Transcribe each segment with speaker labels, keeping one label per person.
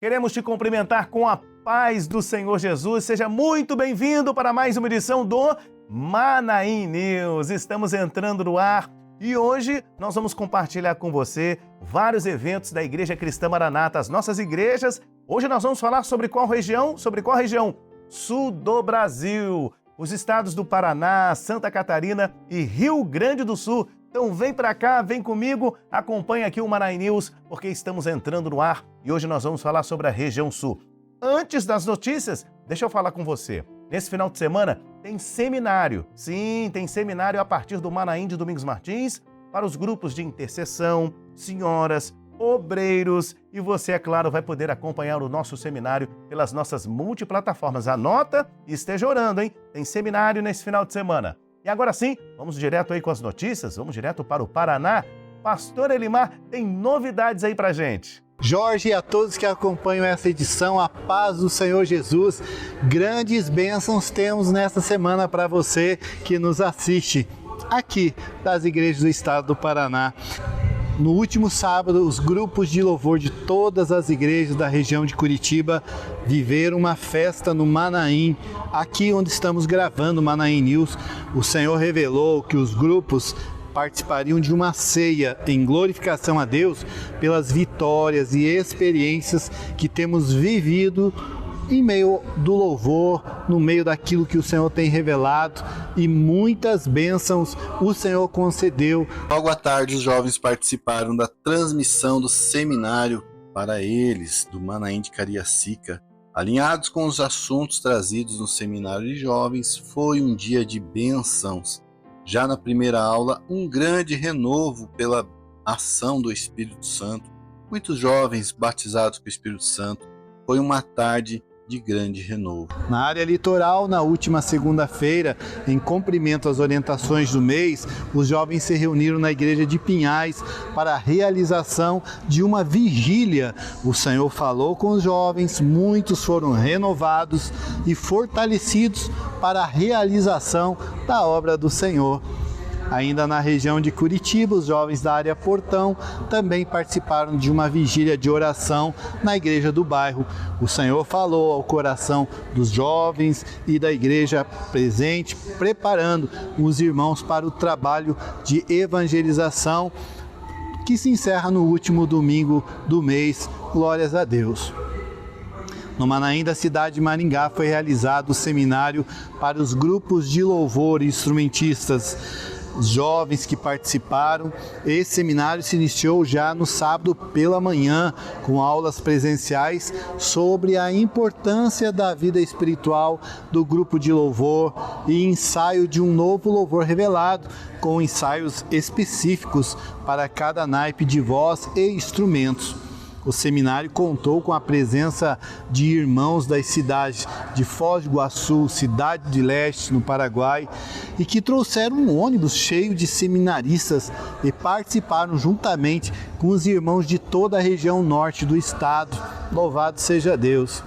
Speaker 1: Queremos te cumprimentar com a paz do Senhor Jesus. Seja muito bem-vindo para mais uma edição do Manaim News. Estamos entrando no ar e hoje nós vamos compartilhar com você vários eventos da Igreja Cristã Maranata, as nossas igrejas. Hoje nós vamos falar sobre qual região? Sul do Brasil. Os estados do Paraná, Santa Catarina e Rio Grande do Sul. Então vem para cá, vem comigo, acompanha aqui o Manaim News, porque estamos entrando no ar e hoje nós vamos falar sobre a região sul. Antes das notícias, deixa eu falar com você. Nesse final de semana tem seminário. Sim, tem seminário a partir do Manaim de Domingos Martins para os grupos de intercessão, senhoras, obreiros e você, é claro, vai poder acompanhar o nosso seminário pelas nossas multiplataformas. Anota e esteja orando, hein? Tem seminário nesse final de semana. E agora sim, vamos direto aí com as notícias, vamos direto para o Paraná. Pastor Elimar tem novidades aí pra gente.
Speaker 2: Jorge e a todos que acompanham essa edição, a paz do Senhor Jesus, grandes bênçãos temos nesta semana para você que nos assiste aqui das igrejas do estado do Paraná. No último sábado, os grupos de louvor de todas as igrejas da região de Curitiba viveram uma festa no Manaim, aqui onde estamos gravando o Manaim News. O Senhor revelou que os grupos participariam de uma ceia em glorificação a Deus pelas vitórias e experiências que temos vivido em meio do louvor, no meio daquilo que o Senhor tem revelado, e muitas bênçãos o Senhor concedeu.
Speaker 3: Logo à tarde, os jovens participaram da transmissão do seminário para eles, do Manaim de Cariacica. Alinhados com os assuntos trazidos no seminário de jovens, foi um dia de bênçãos. Já na primeira aula, um grande renovo pela ação do Espírito Santo. Muitos jovens batizados com o Espírito Santo. Foi uma tarde de grande renovo.
Speaker 2: Na área litoral, na última segunda-feira, em cumprimento às orientações do mês, os jovens se reuniram na igreja de Pinhais para a realização de uma vigília. O Senhor falou com os jovens, muitos foram renovados e fortalecidos para a realização da obra do Senhor. Ainda na região de Curitiba, os jovens da área Portão também participaram de uma vigília de oração na igreja do bairro. O Senhor falou ao coração dos jovens e da igreja presente, preparando os irmãos para o trabalho de evangelização que se encerra no último domingo do mês. Glórias a Deus. No Manaim da cidade de Maringá foi realizado o seminário para os grupos de louvor e instrumentistas. Os jovens que participaram, esse seminário se iniciou já no sábado pela manhã, com aulas presenciais sobre a importância da vida espiritual do grupo de louvor e ensaio de um novo louvor revelado, com ensaios específicos para cada naipe de voz e instrumentos. O seminário contou com a presença de irmãos das cidades de Foz do Iguaçu, Cidade de Leste, no Paraguai, e que trouxeram um ônibus cheio de seminaristas e participaram juntamente com os irmãos de toda a região norte do estado. Louvado seja Deus!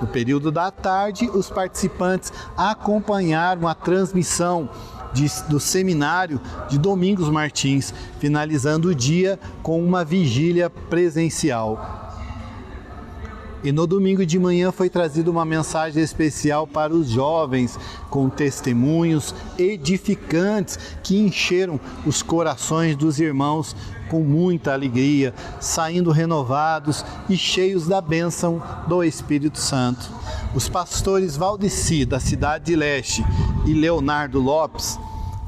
Speaker 2: No período da tarde, os participantes acompanharam a transmissão do seminário de Domingos Martins, finalizando o dia com uma vigília presencial. E no domingo de manhã foi trazida uma mensagem especial para os jovens, com testemunhos edificantes que encheram os corações dos irmãos com muita alegria, saindo renovados e cheios da bênção do Espírito Santo. Os pastores Valdeci, da Cidade de Leste, e Leonardo Lopes,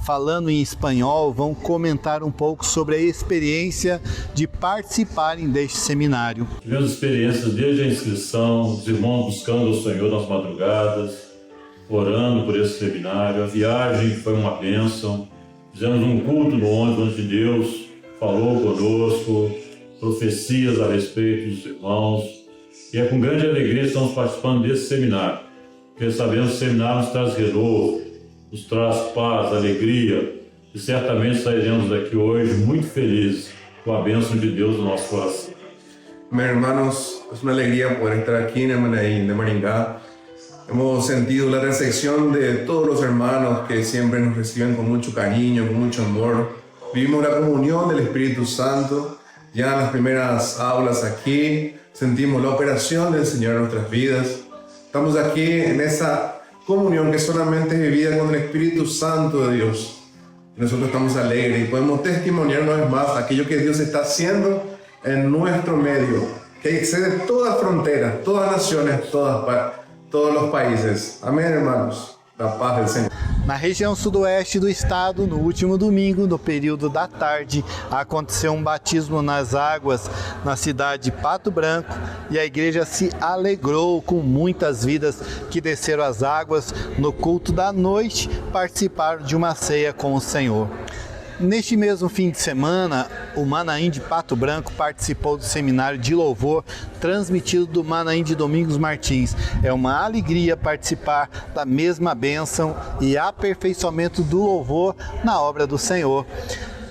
Speaker 2: falando em espanhol, vão comentar um pouco sobre a experiência de participarem deste seminário.
Speaker 4: Tivemos experiências desde a inscrição, os irmãos buscando o Senhor nas madrugadas, orando por esse seminário. A viagem foi uma bênção. Fizemos um culto no ônibus onde Deus falou conosco, profecias a respeito dos irmãos. E é com grande alegria que estamos participando desse seminário, porque sabemos que o seminário nos traz renovo, nos traz paz, alegria, e certamente sairemos daqui hoje muito felizes com a bênção de Deus no nosso coração.
Speaker 5: Mis hermanos, es una alegría poder estar aquí en el Manaim de Maringá. Hemos sentido la recepción de todos los hermanos que siempre nos reciben con mucho cariño, con mucho amor. Vivimos la comunión del Espíritu Santo, ya en las primeras aulas aquí. sentimos la operación del Señor en nuestras vidas. Estamos aquí en esa comunión que solamente es vivida con el Espíritu Santo de Dios. Nosotros estamos alegres y podemos testimoniar una vez más aquello que Dios está haciendo en nuestro medio, que excede todas fronteras, todas naciones, todos los países. Amén, hermanos. La paz del Senhor.
Speaker 2: Na região sudoeste do estado, no último domingo, no período da tarde, aconteceu um batismo nas águas na cidade de Pato Branco e a igreja se alegrou com muitas vidas que desceram as águas no culto da noite, participaram de uma ceia com o Senhor. Neste mesmo fim de semana, o Manaim de Pato Branco participou do seminário de louvor transmitido do Manaim de Domingos Martins. É uma alegria participar da mesma bênção e aperfeiçoamento do louvor na obra do Senhor.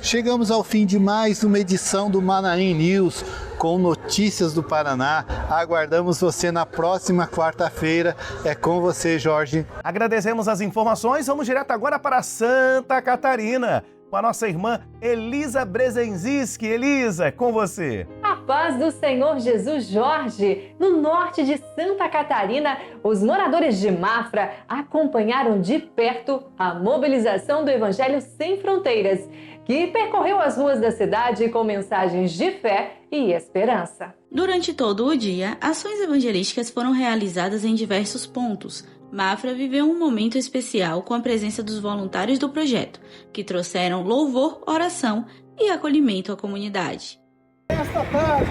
Speaker 2: Chegamos ao fim de mais uma edição do Manaim News com notícias do Paraná. Aguardamos você na próxima quarta-feira. É com você, Jorge.
Speaker 1: Agradecemos as informações. Vamos direto agora para Santa Catarina, com a nossa irmã Elisa Brezenzinski. Elisa, com você.
Speaker 6: A paz do Senhor Jesus, Jorge. No norte de Santa Catarina, os moradores de Mafra acompanharam de perto a mobilização do Evangelho Sem Fronteiras, que percorreu as ruas da cidade com mensagens de fé e esperança.
Speaker 7: Durante todo o dia, ações evangelísticas foram realizadas em diversos pontos. Mafra viveu um momento especial com a presença dos voluntários do projeto, que trouxeram louvor, oração e acolhimento à comunidade.
Speaker 8: Esta tarde,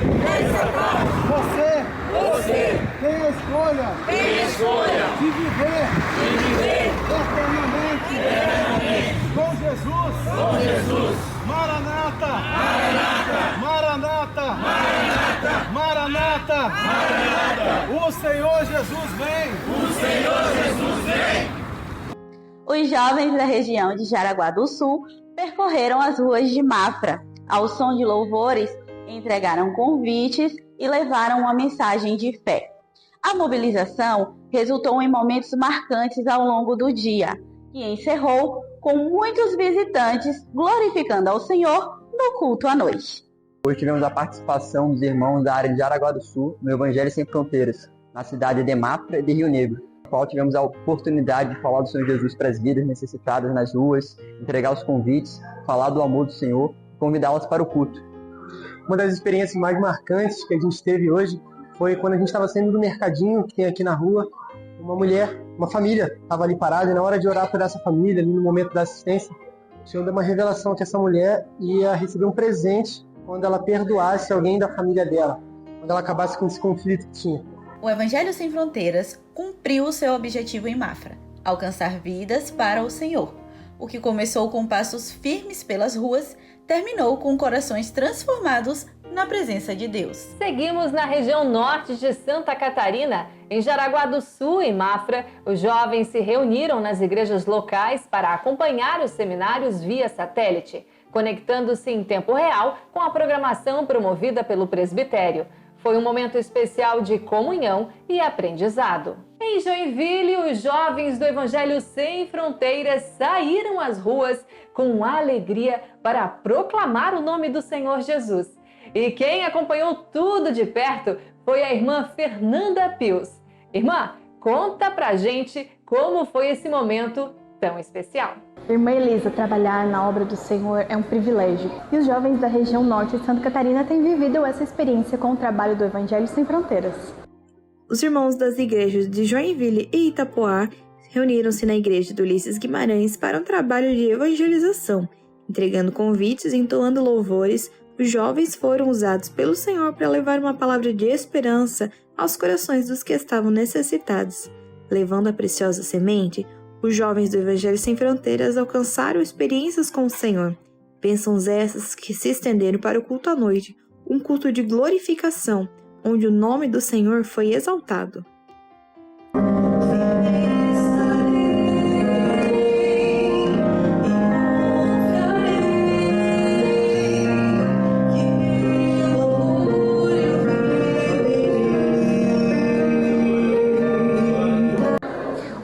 Speaker 8: você tem a escolha de viver eternamente com Jesus. Maranata, o Senhor Jesus vem.
Speaker 9: Os jovens da região de Jaraguá do Sul percorreram as ruas de Mafra. Ao som de louvores, entregaram convites e levaram uma mensagem de fé. A mobilização resultou em momentos marcantes ao longo do dia e encerrou com muitos visitantes glorificando ao Senhor no culto à noite.
Speaker 10: Hoje tivemos a participação dos irmãos da área de Jaraguá do Sul no Evangelho Sem Fronteiras, na cidade de Mafra e de Rio Negro, no qual tivemos a oportunidade de falar do Senhor Jesus para as vidas necessitadas nas ruas, entregar os convites, falar do amor do Senhor, convidá-las para o culto.
Speaker 8: Uma das experiências mais marcantes que a gente teve hoje foi quando a gente estava saindo do mercadinho que tem aqui na rua. Uma família estava ali parada e na hora de orar por essa família, ali no momento da assistência, o Senhor deu uma revelação que essa mulher ia receber um presente quando ela perdoasse alguém da família dela, quando ela acabasse com esse conflito que tinha.
Speaker 7: O Evangelho Sem Fronteiras cumpriu o seu objetivo em Mafra, alcançar vidas para o Senhor. O que começou com passos firmes pelas ruas, terminou com corações transformados na presença de Deus.
Speaker 6: Seguimos na região norte de Santa Catarina. Em Jaraguá do Sul e Mafra, os jovens se reuniram nas igrejas locais para acompanhar os seminários via satélite, conectando-se em tempo real com a programação promovida pelo presbitério. Foi um momento especial de comunhão e aprendizado. Em Joinville, os jovens do Evangelho Sem Fronteiras saíram às ruas com alegria para proclamar o nome do Senhor Jesus. E quem acompanhou tudo de perto foi a irmã Fernanda Pius. Irmã, conta pra gente como foi esse momento tão especial.
Speaker 11: Irmã Elisa, trabalhar na obra do Senhor é um privilégio. E os jovens da região norte de Santa Catarina têm vivido essa experiência com o trabalho do Evangelho Sem Fronteiras.
Speaker 12: Os irmãos das igrejas de Joinville e Itapoá reuniram-se na igreja do Ulisses Guimarães para um trabalho de evangelização. Entregando convites e entoando louvores, os jovens foram usados pelo Senhor para levar uma palavra de esperança aos corações dos que estavam necessitados. Levando a preciosa semente, os jovens do Evangelho Sem Fronteiras alcançaram experiências com o Senhor. Bênçãos essas que se estenderam para o culto à noite, um culto de glorificação, onde o nome do Senhor foi exaltado.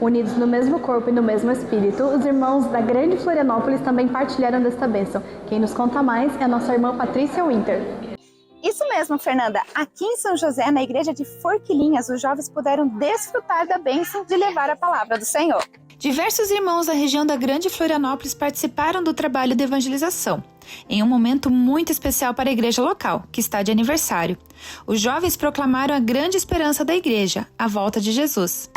Speaker 11: Unidos no mesmo corpo e no mesmo espírito, os irmãos da Grande Florianópolis também partilharam desta bênção. Quem nos conta mais é a nossa irmã Patrícia Winter.
Speaker 13: Isso mesmo, Fernanda. Aqui em São José, na igreja de Forquilinhas, os jovens puderam desfrutar da bênção de levar a palavra do Senhor.
Speaker 14: Diversos irmãos da região da Grande Florianópolis participaram do trabalho de evangelização, em um momento muito especial para a igreja local, que está de aniversário. Os jovens proclamaram a grande esperança da igreja, a volta de Jesus.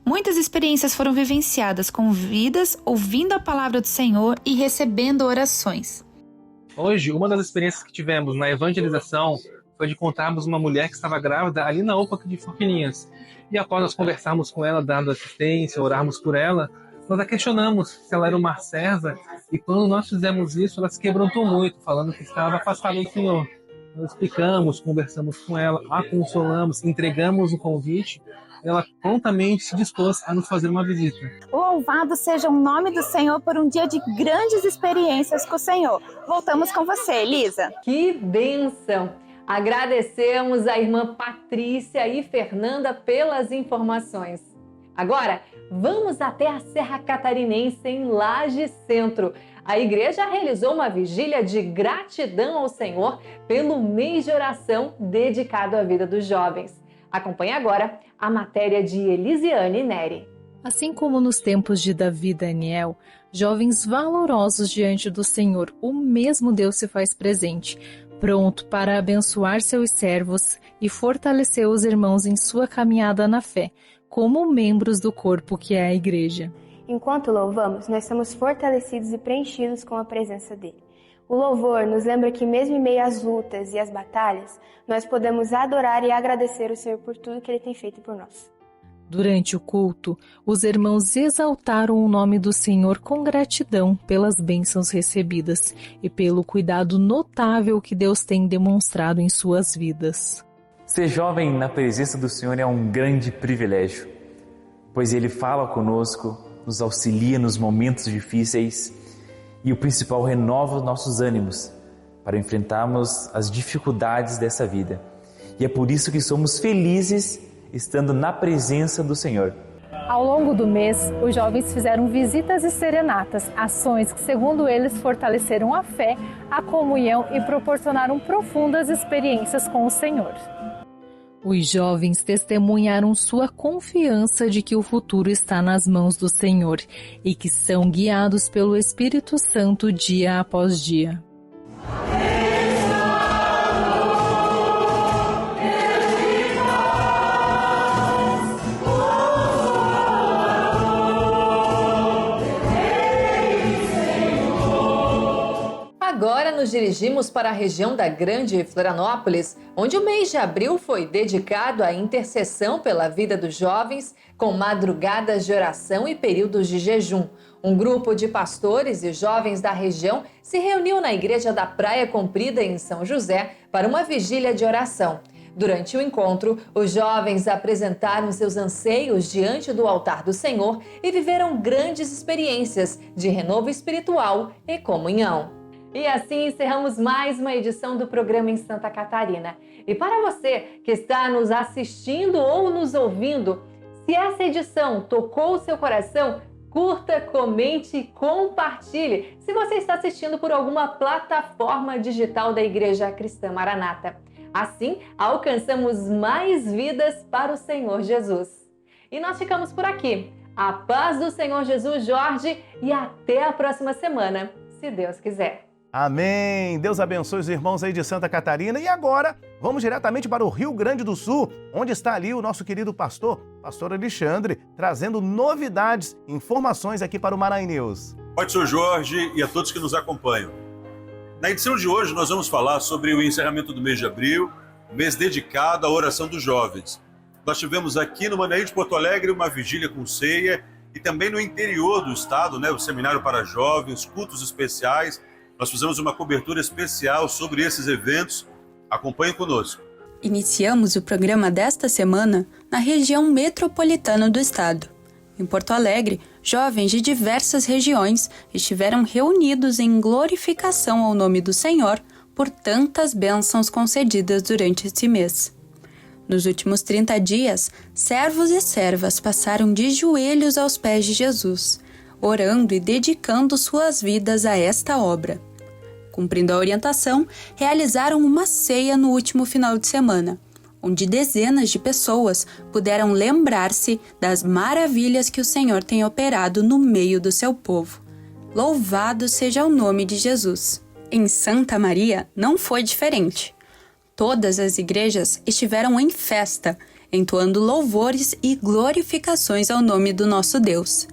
Speaker 14: Muitas experiências foram vivenciadas com vidas, ouvindo a palavra do Senhor e recebendo orações.
Speaker 15: Hoje, uma das experiências que tivemos na evangelização foi de encontrarmos uma mulher que estava grávida ali na UPA de Forquilinhas. E após nós conversarmos com ela, dando assistência, orarmos por ela, nós a questionamos se ela era uma César. E quando nós fizemos isso, ela se quebrantou muito, falando que estava afastada do Senhor. Nós explicamos, conversamos com ela, a consolamos, entregamos o convite. Ela prontamente se dispôs a nos fazer uma visita.
Speaker 13: Louvado seja o nome do Senhor por um dia de grandes experiências com o Senhor. Voltamos com você, Elisa.
Speaker 6: Que bênção! Agradecemos a irmã Patrícia e Fernanda pelas informações. Agora, vamos até a Serra Catarinense, em Laje Centro. A igreja realizou uma vigília de gratidão ao Senhor pelo mês de oração dedicado à vida dos jovens. Acompanhe agora a matéria de Elisiane Neri.
Speaker 16: Assim como nos tempos de Davi e Daniel, jovens valorosos diante do Senhor, o mesmo Deus se faz presente, pronto para abençoar seus servos e fortalecer os irmãos em sua caminhada na fé, como membros do corpo que é a igreja.
Speaker 17: Enquanto louvamos, nós somos fortalecidos e preenchidos com a presença dele. O louvor nos lembra que mesmo em meio às lutas e às batalhas, nós podemos adorar e agradecer o Senhor por tudo que Ele tem feito por nós.
Speaker 16: Durante o culto, os irmãos exaltaram o nome do Senhor com gratidão pelas bênçãos recebidas e pelo cuidado notável que Deus tem demonstrado em suas vidas.
Speaker 18: Ser jovem na presença do Senhor é um grande privilégio, pois Ele fala conosco, nos auxilia nos momentos difíceis e o principal, renova os nossos ânimos para enfrentarmos as dificuldades dessa vida. E é por isso que somos felizes estando na presença do Senhor.
Speaker 19: Ao longo do mês, os jovens fizeram visitas e serenatas, ações que, segundo eles, fortaleceram a fé, a comunhão e proporcionaram profundas experiências com o Senhor.
Speaker 16: Os jovens testemunharam sua confiança de que o futuro está nas mãos do Senhor e que são guiados pelo Espírito Santo dia após dia.
Speaker 6: Agora nos dirigimos para a região da Grande Florianópolis, onde o mês de abril foi dedicado à intercessão pela vida dos jovens, com madrugadas de oração e períodos de jejum. Um grupo de pastores e jovens da região se reuniu na Igreja da Praia Comprida, em São José, para uma vigília de oração. Durante o encontro, os jovens apresentaram seus anseios diante do altar do Senhor e viveram grandes experiências de renovo espiritual e comunhão. E assim encerramos mais uma edição do programa em Santa Catarina. E para você que está nos assistindo ou nos ouvindo, se essa edição tocou o seu coração, curta, comente e compartilhe se você está assistindo por alguma plataforma digital da Igreja Cristã Maranata. Assim, alcançamos mais vidas para o Senhor Jesus. E nós ficamos por aqui. A paz do Senhor Jesus, Jorge, e até a próxima semana, se Deus quiser.
Speaker 1: Amém! Deus abençoe os irmãos aí de Santa Catarina. E agora, vamos diretamente para o Rio Grande do Sul, onde está ali o nosso querido pastor Alexandre, trazendo novidades, informações aqui para o Maranhão News.
Speaker 20: Pode ser o Jorge e a todos que nos acompanham. Na edição de hoje, nós vamos falar sobre o encerramento do mês de abril, mês dedicado à oração dos jovens. Nós tivemos aqui no Manaí de Porto Alegre uma vigília com ceia e também no interior do estado, o seminário para jovens, cultos especiais. Nós fizemos uma cobertura especial sobre esses eventos. Acompanhe conosco.
Speaker 21: Iniciamos o programa desta semana na região metropolitana do estado. Em Porto Alegre, jovens de diversas regiões estiveram reunidos em glorificação ao nome do Senhor por tantas bênçãos concedidas durante esse mês. Nos últimos 30 dias, servos e servas passaram de joelhos aos pés de Jesus, orando e dedicando suas vidas a esta obra. Cumprindo a orientação, realizaram uma ceia no último final de semana, onde dezenas de pessoas puderam lembrar-se das maravilhas que o Senhor tem operado no meio do seu povo. Louvado seja o nome de Jesus! Em Santa Maria não foi diferente. Todas as igrejas estiveram em festa, entoando louvores e glorificações ao nome do nosso Deus.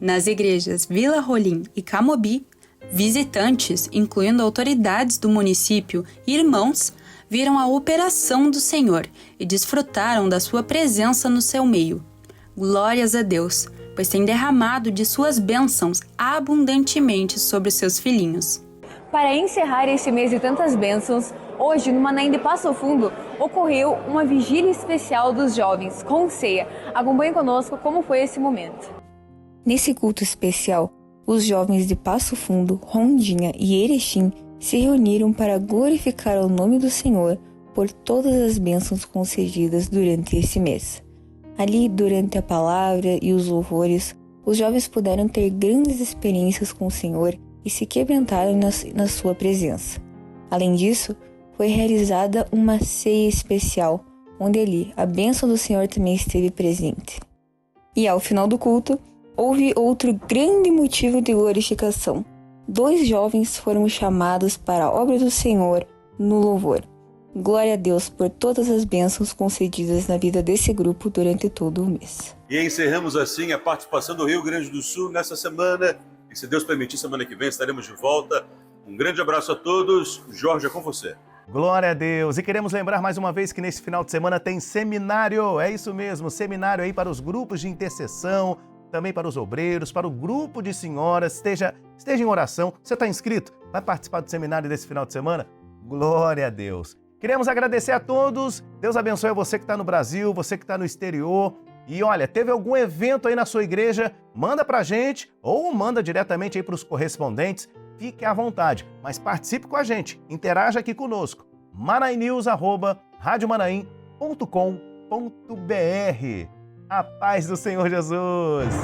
Speaker 21: Nas igrejas Vila Rolim e Camobi, visitantes, incluindo autoridades do município e irmãos, viram a operação do Senhor e desfrutaram da sua presença no seu meio. Glórias a Deus, pois tem derramado de suas bênçãos abundantemente sobre seus filhinhos.
Speaker 22: Para encerrar este mês de tantas bênçãos, hoje no Manaim de Passo Fundo ocorreu uma vigília especial dos jovens com ceia. Acompanhe conosco como foi esse momento.
Speaker 23: Nesse culto especial, os jovens de Passo Fundo, Rondinha e Erechim se reuniram para glorificar o nome do Senhor por todas as bênçãos concedidas durante esse mês. Ali, durante a palavra e os louvores, os jovens puderam ter grandes experiências com o Senhor e se quebrantaram na sua presença. Além disso, foi realizada uma ceia especial, onde ali a bênção do Senhor também esteve presente. E ao final do culto, houve outro grande motivo de glorificação. 2 jovens foram chamados para a obra do Senhor no louvor. Glória a Deus por todas as bênçãos concedidas na vida desse grupo durante todo o mês.
Speaker 20: E encerramos assim a participação do Rio Grande do Sul nessa semana. E se Deus permitir, semana que vem estaremos de volta. Um grande abraço a todos. Jorge, é com você.
Speaker 1: Glória a Deus! E queremos lembrar mais uma vez que nesse final de semana tem seminário. É isso mesmo, seminário aí para os grupos de intercessão, também para os obreiros, para o grupo de senhoras. Esteja em oração. Você está inscrito? Vai participar do seminário desse final de semana? Glória a Deus! Queremos agradecer a todos. Deus abençoe você que está no Brasil, você que está no exterior. E olha, teve algum evento aí na sua igreja? Manda pra gente ou manda diretamente aí para os correspondentes. Fique à vontade, mas participe com a gente. Interaja aqui conosco. manaimnews@radiomanaim.com.br. A paz do Senhor Jesus!